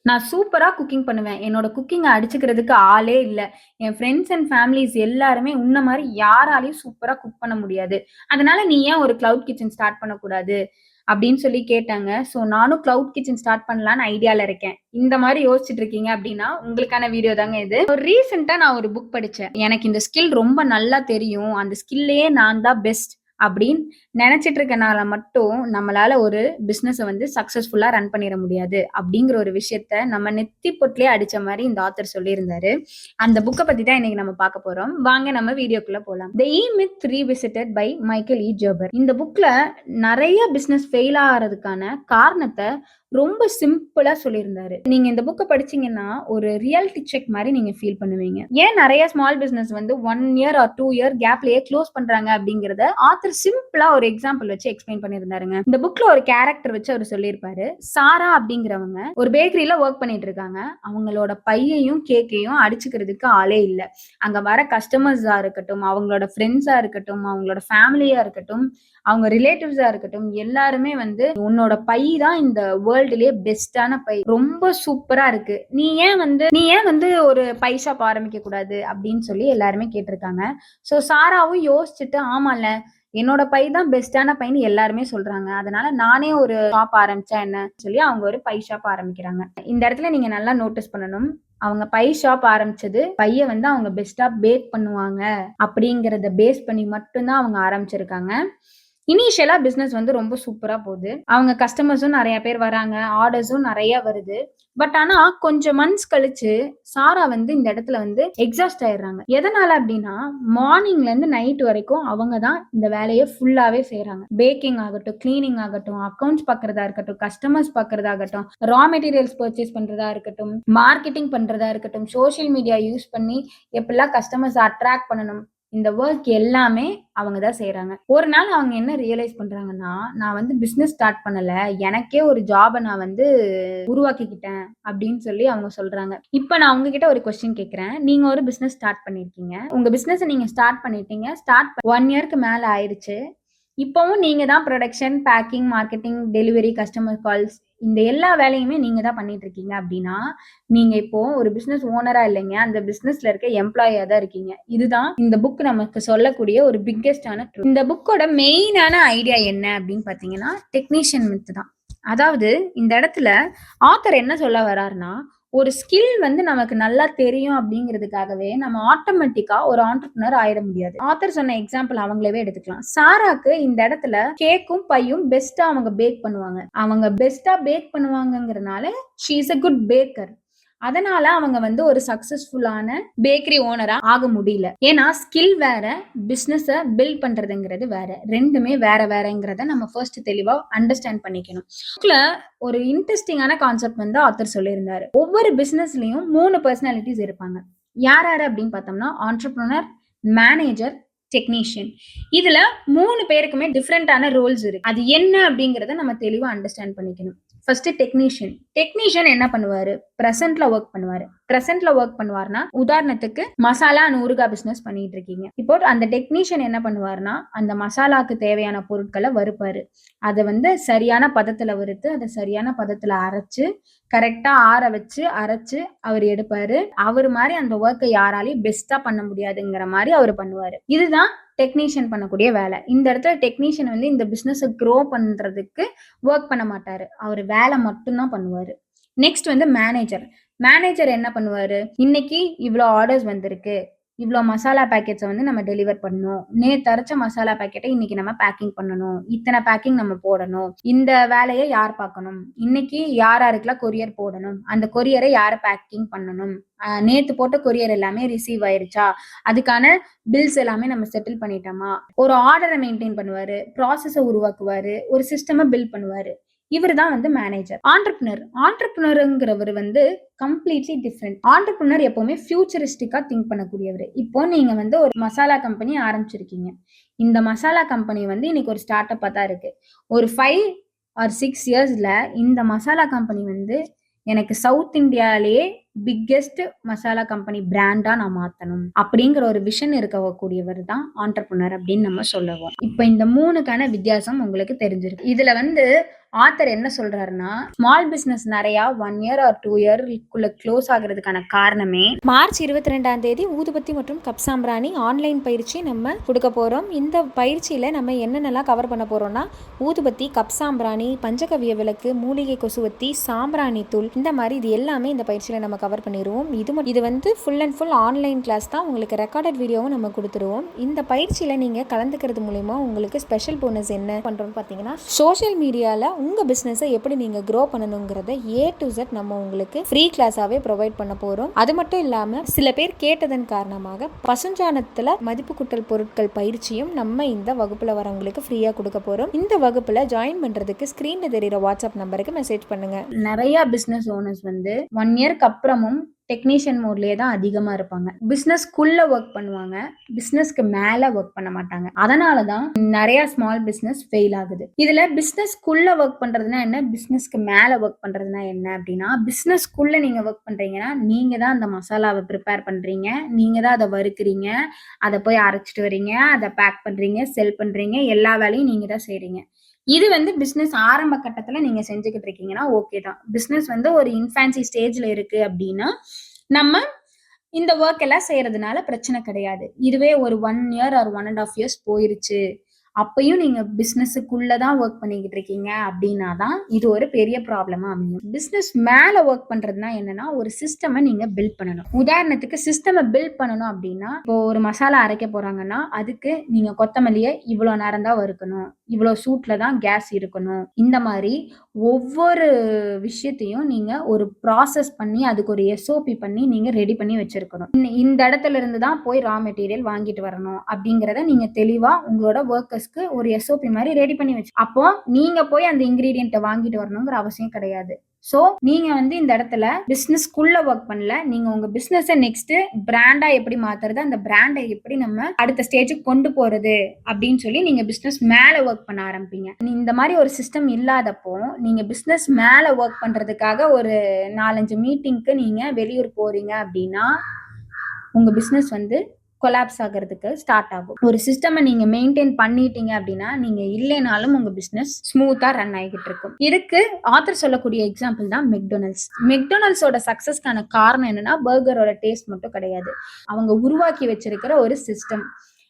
நான் சூப்பரா குக்கிங் பண்ணுவேன். என்னோட குக்கிங்க அடிச்சுக்கிறதுக்கு ஆளே இல்ல. என் ஃப்ரெண்ட்ஸ் அண்ட் ஃபேமிலிஸ் எல்லாருமே உன்ன மாரி யாராலயும் சூப்பரா குக் பண்ண முடியாது. அதனால நீ ஏன் ஒரு கிளவுட் கிட்சன் ஸ்டார்ட் பண்ணக்கூடாது? அப்படின்னு சொல்லி கேட்டாங்க. ஸோ நானும் கிளவுட் கிட்சன் ஸ்டார்ட் பண்ணலான்னு ஐடியால இருக்கேன். இந்த மாரி யோசிச்சுட்டு இருக்கீங்க அப்படின்னா, உங்களுக்கான வீடியோ தாங்க இது. ரீசென்ட்டா நான் ஒரு புக் படிச்சேன். எனக்கு இந்த ஸ்கில் ரொம்ப நல்லா தெரியும். அந்த ஸ்கில்லயே நான் தான் பெஸ்ட் அப்படின்னு நினைச்சிட்டு இருக்கனால மட்டும் நம்மளால ஒரு பிசினஸ வந்து சக்சஸ்ஃபுல்லா ரன் பண்ணிட முடியாது அப்படிங்கிற ஒரு விஷயத்த நம்ம நெத்தி பொட்லயே அடிச்ச மாதிரி இந்த ஆத்தர் சொல்லியிருந்தாரு. அந்த புக்கை பத்தி தான் இன்னைக்கு நம்ம பார்க்க போறோம். வாங்க நம்ம வீடியோக்குள்ள போலாம். தி இ மித் ரீவிசிட்டட் பை மைக்கேல் இ ஜோபர். இந்த புக்ல நிறைய பிசினஸ் ஃபெயில் ஆகிறதுக்கான காரணத்தை ரொம்ப சிம்பிளா சொல்லியிருந்தாரு. நீங்க இந்த புக்கை படிச்சீங்கன்னா ஒரு ரியாலிட்டி செக் மாதிரி நீங்க ஃபீல் பண்ணுவீங்க. ஏன் நிறைய ஸ்மால் பிசினஸ் வந்து 1 இயர் ஆர் 2 இயர் கேப்லயே க்ளோஸ் பண்றாங்க அப்படிங்கறத ஆத்தர் சிம்பிளா ஒரு எக்ஸாம்பிள் வச்சு எக்ஸ்பிளைன் பண்ணியிருந்தாருங்க. இந்த புக்ல ஒரு கேரக்டர் வச்சு அவர் சொல்லியிருப்பாரு. சாரா அப்படிங்கிறவங்க ஒரு பேக்கரியில ஒர்க் பண்ணிட்டு இருக்காங்க. அவங்களோட பையையும் கேக்கையும் அடிச்சுக்கிறதுக்கு ஆளே இல்ல. அங்க வர கஸ்டமர்ஸா இருக்கட்டும், அவங்களோட ஃப்ரெண்ட்ஸா இருக்கட்டும், அவங்களோட ஃபேமிலியா இருக்கட்டும், அவங்க ரிலேட்டிவ்ஸா இருக்கட்டும், எல்லாருமே வந்து உன்னோட பை தான் இந்த வேர்ல்டுலயே பெஸ்டான பை, ரொம்ப சூப்பரா இருக்கு, நீ ஏன் வந்து ஒரு பை ஷாப் ஆரம்பிக்க கூடாது அப்படின்னு சொல்லி எல்லாருமே கேட்டிருக்காங்க. சோ சாராவும் யோசிச்சுட்டு, ஆமால என்னோட பை தான் பெஸ்டான பைன்னு எல்லாருமே சொல்றாங்க, அதனால நானே ஒரு ஷாப் ஆரம்பிச்சா என்ன சொல்லி அவங்க ஒரு பை ஷாப் ஆரம்பிக்கிறாங்க. இந்த இடத்துல நீங்க நல்லா நோட்டீஸ் பண்ணணும், அவங்க பை ஷாப் ஆரம்பிச்சது பைய வந்து அவங்க பெஸ்டா பேக் பண்ணுவாங்க அப்படிங்கறத பேஸ் பண்ணி மட்டும்தான் அவங்க ஆரம்பிச்சிருக்காங்க. இனிஷியலா பிசினஸ் வந்து ரொம்ப சூப்பரா போகுது. அவங்க கஸ்டமர்ஸும் நிறைய பேர் வராங்க, ஆர்டர்ஸும் நிறைய வருது. பட் ஆனா கொஞ்சம் மந்த்ஸ் கழிச்சு சாரா வந்து இந்த இடத்துல வந்து எக்ஸாஸ்ட் ஆயிடுறாங்க. எதனால அப்படின்னா, மார்னிங்ல இருந்து நைட் வரைக்கும் அவங்க தான் இந்த வேலையை ஃபுல்லாவே செய்யறாங்க. பேக்கிங் ஆகட்டும், கிளீனிங் ஆகட்டும், அக்கௌண்ட்ஸ் பாக்குறதா இருக்கட்டும், கஸ்டமர்ஸ் பாக்குறதாகட்டும், ரா மெட்டீரியல்ஸ் பர்ச்சேஸ் பண்றதா இருக்கட்டும், மார்க்கெட்டிங் பண்றதா இருக்கட்டும், சோசியல் மீடியா யூஸ் பண்ணி எப்படிலாம் கஸ்டமர்ஸ் அட்ராக்ட் பண்ணணும், இந்த ஒர்க் எல்லாமே அவங்க தான் செய்யறாங்க. ஒரு நாள் அவங்க என்ன ரியலைஸ் பண்றாங்கன்னா, நான் வந்து பிசினஸ் ஸ்டார்ட் பண்ணல, எனக்கே ஒரு ஜாபை நான் வந்து உருவாக்கிக்கிட்டேன் அப்படின்னு சொல்லி அவங்க சொல்றாங்க. இப்ப நான் உங்ககிட்ட ஒரு கொஸ்டின் கேட்கிறேன். நீங்க ஒரு பிசினஸ் ஸ்டார்ட் பண்ணிருக்கீங்க. உங்க பிசினஸ் நீங்க ஸ்டார்ட் பண்ணிட்டீங்க. ஸ்டார்ட் 1 இயர்க்கு மேல ஆயிருச்சு. இப்பவும் நீங்க தான் production, packing, marketing, delivery, customer calls, இந்த எல்லா வேலையுமே நீங்க தான் பண்ணிட்டு இருக்கீங்க அப்படின்னா, நீங்க இப்போ ஒரு பிசினஸ் ஓனரா இல்லைங்க, அந்த பிசினஸ்ல இருக்க எம்ப்ளாயியா தான் இருக்கீங்க. இதுதான் இந்த புக் நமக்கு சொல்லக்கூடிய ஒரு பிக்கெஸ்டான ட்ரூத். இந்த புக்கோட மெயினான ஐடியா என்ன அப்படின்னு பாத்தீங்கன்னா, டெக்னீஷியன் மித் தான். அதாவது இந்த இடத்துல ஆத்தர் என்ன சொல்ல வர்றாருன்னா, ஒரு ஸ்கில் வந்து நமக்கு நல்லா தெரியும் அப்படிங்கிறதுக்காகவே நம்ம ஆட்டோமேட்டிக்கா ஒரு ஆண்டர்பிரினர் ஆயிட முடியாது. ஆத்தர் சொன்ன எக்ஸாம்பிள் அவங்களவே எடுத்துக்கலாம். சாராக்கு இந்த இடத்துல கேக்கும் பையும் பெஸ்டா அவங்க பேக் பண்ணுவாங்க. அவங்க பெஸ்டா பேக் பண்ணுவாங்கங்கிறனால she is a good baker. அதனால அவங்க வந்து ஒரு சக்சஸ்ஃபுல்லான பேக்கரி ஓனரா ஆக முடியல. ஏன்னா ஸ்கில் வேற, பிசினஸ பில்ட் பண்றதுங்கிறது வேற. ரெண்டுமே வேற வேறங்கிறத நம்ம ஃபர்ஸ்ட் தெளிவா அண்டர்ஸ்டாண்ட் பண்ணிக்கணும். ஒரு இன்ட்ரெஸ்டிங்கான கான்செப்ட் வந்து ஆத்தர் சொல்லியிருந்தாரு. ஒவ்வொரு பிசினஸ்லயும் 3 பர்சனாலிட்டிஸ் இருப்பாங்க. யார் யாரு அப்படின்னு பார்த்தோம்னா, ஆண்டர்பிரினர், மேனேஜர், டெக்னீஷியன். இதுல 3 பேருக்குமே டிஃப்ரெண்டான ரோல்ஸ் இருக்கு. அது என்ன அப்படிங்கறத நம்ம தெளிவா அண்டர்ஸ்டாண்ட் பண்ணிக்கணும். First technician. டெக்னீஷியன் என்ன பண்ணுவாரு? பிரசன்ட்ல ஒர்க் பண்ணுவாரு. பிரசன்ட்ல ஒர்க் பண்ணுவார்னா, உதாரணத்துக்கு மசாலா அண்ட் ஊறுகாய் பிசினஸ் பண்ணிட்டு இருக்கீங்க. இப்போ அந்த டெக்னீஷியன் என்ன பண்ணுவார்னா, அந்த மசாலாக்கு தேவையான பொருட்களை வறுப்பாரு. அதை வந்து சரியான பதத்துல வறுத்து, அதை சரியான பதத்துல அரைச்சு, கரெக்டா ஆற வச்சு அரைச்சு அவர் எடுப்பாரு. அவர் மாதிரி அந்த ஒர்க்கை யாராலையும் பெஸ்டா பண்ண முடியாதுங்கிற மாதிரி அவர் பண்ணுவாரு. இதுதான் டெக்னீஷியன் பண்ணக்கூடிய வேலை. இந்த இடத்துல டெக்னீஷியன் வந்து இந்த பிசினஸ் க்ரோ பண்றதுக்கு ஒர்க் பண்ண மாட்டாரு. அவர் வேலை மட்டும்தான் பண்ணுவாரு. நெக்ஸ்ட் வந்து மேனேஜர். மேனேஜர் என்ன பண்ணுவாரு? இன்னைக்கு இவ்வளோ ஆர்டர்ஸ் வந்திருக்கு, இவ்வளோ மசாலா பேக்கெட்ஸை வந்து நம்ம டெலிவர் பண்ணணும், நேற்று அரைச்ச மசாலா பேக்கெட்டை இன்னைக்கு நம்ம பேக்கிங் பண்ணணும், இத்தனை பேக்கிங் நம்ம போடணும், இந்த வேலையை யார் பார்க்கணும், இன்னைக்கு யார் யாருக்கெல்லாம் கொரியர் போடணும், அந்த கொரியரை யார் பேக்கிங் பண்ணணும், நேத்து போட்ட கொரியர் எல்லாமே ரிசீவ் ஆயிருச்சா, அதுக்கான பில்ஸ் எல்லாமே நம்ம செட்டில் பண்ணிட்டோமா, ஒரு ஆர்டரை மெயின்டைன் பண்ணுவாரு, ப்ராசஸை உருவாக்குவாரு, ஒரு சிஸ்டமை பில்ட் பண்ணுவாரு. இவர் தான் வந்து மேனேஜர். ஆண்டர்பிரினருங்கிறவர் வந்து கம்ப்ளீட்லி டிஃப்ரெண்ட். ஆண்டர்பிரினர் எப்பவுமே ஃபியூச்சரிஸ்டிக்கா திங்க் பண்ணக்கூடியவர். இப்போ நீங்க வந்து ஒரு மசாலா கம்பெனி ஆரம்பிச்சிருக்கீங்க. இந்த மசாலா கம்பெனி வந்து இன்னைக்கு ஒரு ஸ்டார்ட் அப்பா தான் இருக்கு. ஒரு 5 or 6 இயர்ஸ்ல இந்த மசாலா கம்பெனி வந்து எனக்கு சவுத் இந்தியாலேயே பிக்கெஸ்ட் மசாலா கம்பெனி பிராண்டா நான் மாத்தணும் அப்படிங்கிற ஒரு விஷன் இருக்கக்கூடியவர் தான் ஆண்டர்பிரினர் அப்படின்னு நம்ம சொல்லுவோம். இப்ப இந்த 3க்கான வித்தியாசம் உங்களுக்கு தெரிஞ்சிருக்கு. இதுல ஆத்தர் என்ன சொல்றாருன்னா, ஸ்மால் பிசினஸ் நிறைய 1 year or 2 yearக்குள்ள க்ளோஸ் ஆகுறதுக்கான காரணமே மார்ச் 22ஆம் தேதி ஊதுபத்தி மற்றும் கப் சாம்பிராணி ஆன்லைன் பயிற்சி நம்ம கொடுக்க போகிறோம். இந்த பயிற்சியில் நம்ம என்னென்னலாம் கவர் பண்ண போகிறோம்னா, ஊதுபத்தி, கப் சாம்பிராணி, பஞ்சகவிய விளக்கு, மூலிகை கொசுவத்தி, சாம்பிராணி தூள், இந்த மாதிரி இது எல்லாமே இந்த பயிற்சியில் நம்ம கவர் பண்ணிடுவோம். இது full and full online class தான். உங்களுக்கு ரெக்கார்டட் வீடியோவும் நம்ம கொடுத்துருவோம். இந்த பயிற்சியில் நீங்கள் கலந்துக்கிறது மூலிமா உங்களுக்கு ஸ்பெஷல் போனஸ் என்ன பண்ணுறோன்னு பார்த்தீங்கன்னா, சோஷியல் மீடியாவில் உங்கள் பிஸ்னஸை எப்படி நீங்கள் க்ரோ பண்ணணுங்கிறத A to Z நம்ம உங்களுக்கு ஃப்ரீ கிளாஸாகவே ப்ரொவைட் பண்ண போகிறோம். அது மட்டும் இல்லாமல் சில பேர் கேட்டதன் காரணமாக பசுஞ்சாணத்தில் மதிப்பு கூட்டல் பொருட்கள் பயிற்சியும் நம்ம இந்த வகுப்பில் வரவங்களுக்கு ஃப்ரீயாக கொடுக்க போகிறோம். இந்த வகுப்பில் ஜாயின் பண்ணுறதுக்கு ஸ்க்ரீனில் தெரிகிற வாட்ஸ்அப் நம்பருக்கு மெசேஜ் பண்ணுங்கள். நிறைய பிஸ்னஸ் ஓனர்ஸ் 1 இயர்க்கு அப்புறமும் டெக்னீஷியன் மோட்லயே தான் அதிகமா இருப்பாங்க. பிசினஸ்க்குள்ள ஒர்க் பண்ணுவாங்க, பிசினஸ்க்கு மேல ஒர்க் பண்ண மாட்டாங்க. அதனாலதான் நிறைய ஸ்மால் பிசினஸ் ஃபெயில் ஆகுது. இதுல பிசினஸ்க்குள்ள ஒர்க் பண்றதுனா என்ன, பிசினஸ்க்கு மேல ஒர்க் பண்றதுனா என்ன அப்படின்னா, பிசினஸ்க்குள்ள நீங்க ஒர்க் பண்றீங்கன்னா நீங்க தான் அந்த மசாலாவை ப்ரிப்பேர் பண்றீங்க, நீங்க தான் அதை வறுக்கிறீங்க, அதை போய் அரைச்சிட்டு வரீங்க, அதை பேக் பண்றீங்க, செல் பண்றீங்க, எல்லா வேலையும் நீங்க தான் செய்றீங்க. இது பிசினஸ் ஆரம்ப கட்டத்துல நீங்க செஞ்சுக்கிட்டு இருக்கீங்கன்னா ஓகே தான். பிசினஸ் ஒரு இன்ஃபான்சி ஸ்டேஜ்ல இருக்கு அப்படின்னா நம்ம இந்த ஒர்க் எல்லாம் செய்யறதுனால பிரச்சனை கிடையாது. இதுவே ஒரு 1 year or 1.5 years போயிருச்சு, அப்பயும் நீங்க பிசினஸுக்குள்ளதான் ஒர்க் பண்ணிக்கிட்டு இருக்கீங்க அப்படின்னா தான் இது ஒரு பெரிய ப்ராப்ளமா அமையும். பிசினஸ் மேல ஒர்க் பண்றதுனா என்னன்னா, ஒரு சிஸ்டமை நீங்க பில்ட் பண்ணணும். உதாரணத்துக்கு சிஸ்டமை பில்ட் பண்ணணும் அப்படின்னா, இப்போ ஒரு மசாலா அரைக்க போறாங்கன்னா அதுக்கு நீங்க கொத்தமல்லியை இவ்வளவு நேரம் தான் வறுக்கணும், இவ்வளவு சூட்ல தான் கேஸ் இருக்கணும், இந்த மாதிரி ஒவ்வொரு விஷயத்தையும் நீங்க ஒரு ப்ராசஸ் பண்ணி அதுக்கு ஒரு SOP பண்ணி நீங்க ரெடி பண்ணி வச்சிருக்கணும். இந்த இடத்துல இருந்து தான் போய் ரா மெட்டீரியல் வாங்கிட்டு வரணும் அப்படிங்கறத நீங்க தெளிவா உங்களோட ஒர்க்கர்ஸ்க்கு ஒரு SOP மாதிரி ரெடி பண்ணி வச்சு, அப்போ நீங்க போய் அந்த இன்கிரீடியன்ட்டை வாங்கிட்டு வரணுங்கிற அவசியம் கிடையாது. சோ நீங்க இந்த இடத்துல பிசினஸ்க்குள்ள ஒர்க் பண்ணல, நீங்க உங்க பிசினஸை நெக்ஸ்ட் பிராண்டா எப்படி மாத்துறது, அந்த பிராண்டை எப்படி நம்ம அடுத்த ஸ்டேஜுக்கு கொண்டு போறது அப்படின்னு சொல்லி நீங்க பிசினஸ் மேல ஒர்க் பண்ண ஆரம்பிப்பீங்க. இந்த மாதிரி ஒரு சிஸ்டம் இல்லாதப்போ நீங்க பிசினஸ் மேல ஒர்க் பண்றதுக்காக ஒரு 4-5 மீட்டிங்க்கு நீங்க வெளியூர் போறீங்க அப்படின்னா உங்க பிசினஸ் கொலாப்ஸ் ஆகிறதுக்கு ஸ்டார்ட் ஆகும். ஒரு சிஸ்டம் நீங்க மெயின்டைன் பண்ணிட்டீங்க அப்படின்னா நீங்க இல்லைனாலும் உங்க பிசினஸ் ஸ்மூத்தா ரன் ஆகிட்டு இருக்கும். இதுக்கு ஆத்தர் சொல்லக்கூடிய எக்ஸாம்பிள் தான் மெக்டொனால்ட்ஸ். மெக்டொனால்ட்ஸோட சக்சஸ்க்கான காரணம் என்னன்னா, பர்கரோட டேஸ்ட் மட்டும் கிடையாது, அவங்க உருவாக்கி வச்சிருக்கிற ஒரு சிஸ்டம்.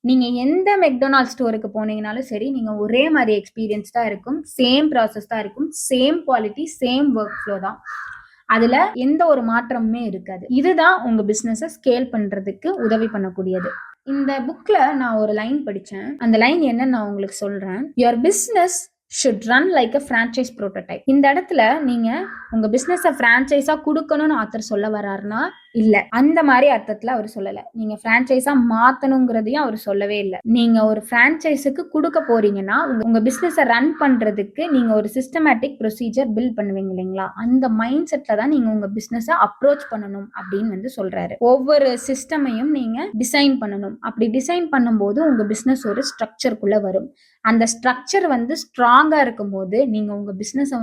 நீங்க எந்த மெக்டொனால்ட் ஸ்டோருக்கு போனீங்கனாலும் சரி, நீங்க ஒரே மாதிரி எக்ஸ்பீரியன்ஸ் தான் இருக்கும், சேம் ப்ராசஸ் தான் இருக்கும், same quality, same work flow தான், அதுல எந்த ஒரு மாற்றமுமே இருக்காது. இதுதான் உங்க பிசினஸை ஸ்கேல் பண்றதுக்கு உதவி பண்ணக்கூடியது. இந்த புக்ல நான் ஒரு லைன் படிச்சேன், அந்த லைன் என்னன்னு நான் உங்களுக்கு சொல்றேன். Your business should run like a franchise prototype. இந்த இடத்துல நீங்க உங்க பிசினஸை பிரான்ச்சைஸா கொடுக்கணும்னு ஆத்தர் சொல்ல வர்றாருன்னா இல்ல, அந்த மாதிரி அர்த்தத்துல அவர் சொல்லல. நீங்க பிரான்ச்சைஸா மாத்தணுங்கிறதையும் அவர் சொல்லவே இல்லை. நீங்க ஒரு பிரான்ச்சைஸுக்கு கொடுக்க போறீங்கன்னா உங்க பிசினஸை ரன் பண்றதுக்கு நீங்க ஒரு சிஸ்டமேட்டிக் ப்ரொசீஜர் பில்ட் பண்ணுவீங்க இல்லைங்களா, அந்த மைண்ட் செட்ல தான் நீங்க உங்க பிசினஸை அப்ரோச் பண்ணணும் அப்படின்னு சொல்றாரு. ஒவ்வொரு சிஸ்டமையும் நீங்க டிசைன் பண்ணணும். அப்படி டிசைன் பண்ணும்போது உங்க பிசினஸ் ஒரு ஸ்ட்ரக்சருக்குள்ள வரும். அந்த ஸ்ட்ரக்சர் ஸ்ட்ராங்கா இருக்கும்போது நீங்க உங்க பிசினஸை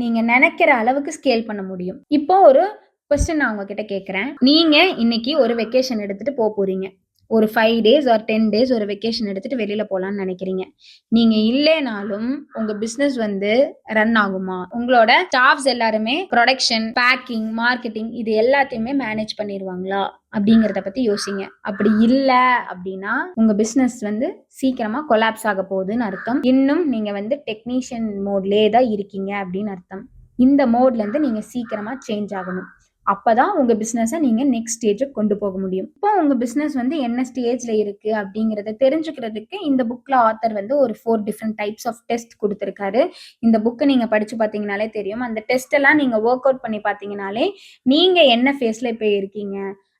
நீங்க நினைக்கிற அளவுக்கு ஸ்கேல் பண்ண முடியும். இப்போ ஒரு கொஸ்டின் நான் உங்ககிட்ட கேட்கிறேன். நீங்க இன்னைக்கு ஒரு வெக்கேஷன் எடுத்துட்டு போறீங்க, ஒரு 5 days or 10 days ஒரு வெக்கேஷன் எடுத்துட்டு வெளியில போலான்னு நினைக்கிறீங்க. நீங்க இல்லைனாலும் உங்க பிசினஸ் ரன் ஆகுமா? உங்களோட ஸ்டாஃப்ஸ் எல்லாருமே ப்ரொடக்ஷன், பேக்கிங், மார்க்கெட்டிங் இது எல்லாத்தையுமே மேனேஜ் பண்ணிடுவாங்களா அப்படிங்கறத பத்தி யோசிங்க. அப்படி இல்ல அப்படின்னா உங்க பிசினஸ் சீக்கிரமா கொலாப்ஸ் ஆக போகுதுன்னு அர்த்தம். இன்னும் நீங்க டெக்னீஷியன் மோட்லயே தான் இருக்கீங்க அப்படின்னு அர்த்தம். இந்த மோட்ல இருந்து நீங்க சீக்கிரமா சேஞ்ச் ஆகணும். அப்பதான் உங்க பிசினஸை நீங்க நெக்ஸ்ட் ஸ்டேஜுக்கு கொண்டு போக முடியும். இப்போ உங்க பிசினஸ் என்ன ஸ்டேஜ்ல இருக்கு அப்படிங்கறத தெரிஞ்சுக்கிறதுக்கு இந்த புக்ல ஆத்தர் ஒரு 4 டிஃப்ரெண்ட் டைப்ஸ் ஆஃப் டெஸ்ட் கொடுத்திருக்காரு. இந்த புக்கை நீங்க படிச்சு பாத்தீங்கன்னாலே தெரியும். அந்த டெஸ்ட் எல்லாம் நீங்க ஒர்க் அவுட் பண்ணி பாத்தீங்கன்னாலே நீங்க என்ன ஃபேஸ்ல இப்ப இருக்கீங்க,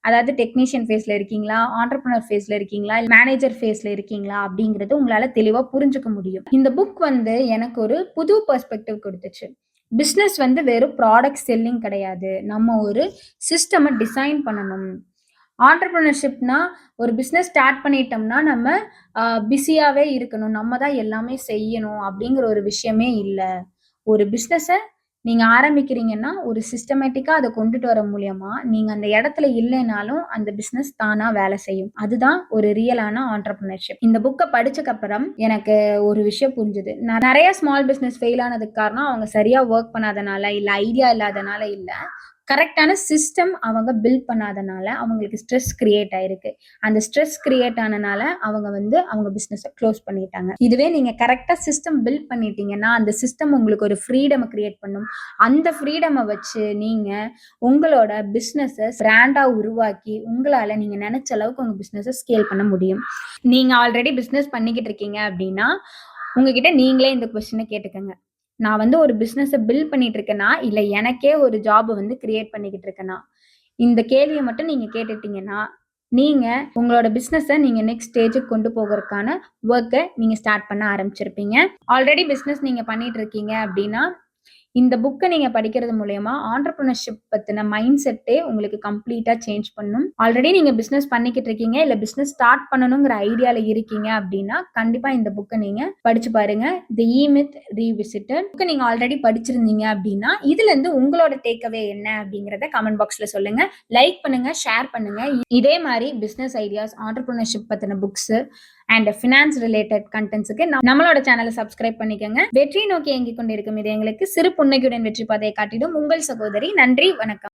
அதாவது டெக்னீஷியன் ஃபேஸ்ல இருக்கீங்களா, ஆண்டர்பிரினர் ஃபேஸ்ல இருக்கீங்களா, மேனேஜர் ஃபேஸ்ல இருக்கீங்களா அப்படிங்கறது உங்களால தெளிவா புரிஞ்சுக்க முடியும். இந்த புக் எனக்கு ஒரு புது பெர்ஸ்பெக்டிவ் கொடுத்துச்சு. பிசினஸ் வெறும் ப்ராடக்ட் செல்லிங் கிடையாது, நம்ம ஒரு சிஸ்டம் டிசைன் பண்ணணும். ஆண்டர்பிரினர்ஷிப்னா ஒரு பிசினஸ் ஸ்டார்ட் பண்ணிட்டோம்னா நம்ம பிஸியாவே இருக்கணும், நம்ம தான் எல்லாமே செய்யணும் அப்படிங்கிற ஒரு விஷயமே இல்லை. ஒரு பிசினஸை நீங்க ஆரம்பிக்கிறீங்கன்னா, ஒரு சிஸ்டமேட்டிக்கா அத கொண்டுட்டு வர மூலியமா, நீங்க அந்த இடத்துல இல்லைனாலும் அந்த பிசினஸ் தானா வேலை செய்யும். அதுதான் ஒரு ரியலான ஆன்டர்பிரினர்ஷிப். இந்த புக்க படிச்சக்கப்புறம் எனக்கு ஒரு விஷயம் புரிஞ்சது. நெறைய ஸ்மால் பிசினஸ் ஃபெயில் ஆனதுக்கு காரணம் அவங்க சரியா வொர்க் பண்ணாதனால, இல்ல ஐடியா இல்லாதனால இல்ல. கரெக்ட்டான சிஸ்டம் அவங்க பில்ட் பண்ணாதனால அவங்களுக்கு ஸ்ட்ரெஸ் கிரியேட் ஆயிருக்கு. அந்த ஸ்ட்ரெஸ் கிரியேட் ஆனனால அவங்க அவங்க பிசினஸ குளோஸ் பண்ணிட்டாங்க. இதுவே நீங்க கரெக்ட்டா சிஸ்டம் பில்ட் பண்ணிட்டீங்கன்னா, அந்த சிஸ்டம் உங்களுக்கு ஒரு ஃப்ரீடம கிரியேட் பண்ணும். அந்த ஃப்ரீடம வச்சு நீங்க உங்களோட பிசினஸ பிராண்டா உருவாக்கி, உங்களால நீங்க நெனச்ச அளவுக்கு உங்க பிசினஸ ஸ்கேல் பண்ண முடியும். நீங்க ஆல்ரெடி பிசினஸ் பண்ணிக்கிட்டு இருக்கீங்க அப்டின்னா, உங்ககிட்ட நீங்களே இந்த கொஸ்டின கேட்டுக்கங்க. நான் ஒரு பிசினஸ பில்ட் பண்ணிட்டு இருக்கேனா, இல்ல எனக்கே ஒரு ஜாப் கிரியேட் பண்ணிக்கிட்டு இருக்கேனா? இந்த கேள்விய மட்டும் நீங்க கேட்டுட்டீங்கன்னா, நீங்க உங்களோட பிசினஸ நீங்க நெக்ஸ்ட் ஸ்டேஜ்க்கு கொண்டு போகறதுக்கான வொர்க்க நீங்க ஸ்டார்ட் பண்ண ஆரம்பிச்சிருப்பீங்க. ஆல்ரெடி பிசினஸ் நீங்க பண்ணிட்டு இருக்கீங்க அப்டின்னா, இந்த புக்க நீங்க படிக்கிறது மூலியமா ஆன்டர்பிரினர்ஷிப் பத்தின மைண்ட் செட்டே உங்களுக்கு கம்ப்ளீட்டா சேஞ்ச் பண்ணும். ஆல்ரெடி நீங்க பிசினஸ் பண்ணிக்கிட்டு இருக்கீங்க, இல்ல பிசினஸ் ஸ்டார்ட் பண்ணணுங்கிற ஐடியால இருக்கீங்க அப்டின்னா, கண்டிப்பா இந்த புக்க நீங்க படிச்சு பாருங்க. தி இ-மித் ரீவிசிட்டட் புக்க நீங்க ஆல்ரெடி படிச்சிருந்தீங்க அப்டின்னா, இதுலருந்து உங்களோட டேக் அவே என்ன அப்டிங்கிறத கமெண்ட் பாக்ஸ்ல சொல்லுங்க. லைக் பண்ணுங்க, ஷேர் பண்ணுங்க. இதே மாரி பிசினஸ் ஐடியாஸ், ஆன்டர்பிரினர்ஷிப் பத்தின புக்ஸ் அண்ட் ஃபினான்ஸ் ரிலேட்டட் கண்டென்ட்ஸ்க்கு நம்மளோட சேனலை சப்ஸ்கிரைப் பண்ணிக்கங்க. வெற்றி நோக்கி இயங்கிக் கொண்டிருக்கும் இதயங்களுக்கு சிறு புன்னகையுடன் வெற்றி பாதையை காட்டிடும் உங்கள் சகோதரி. நன்றி, வணக்கம்.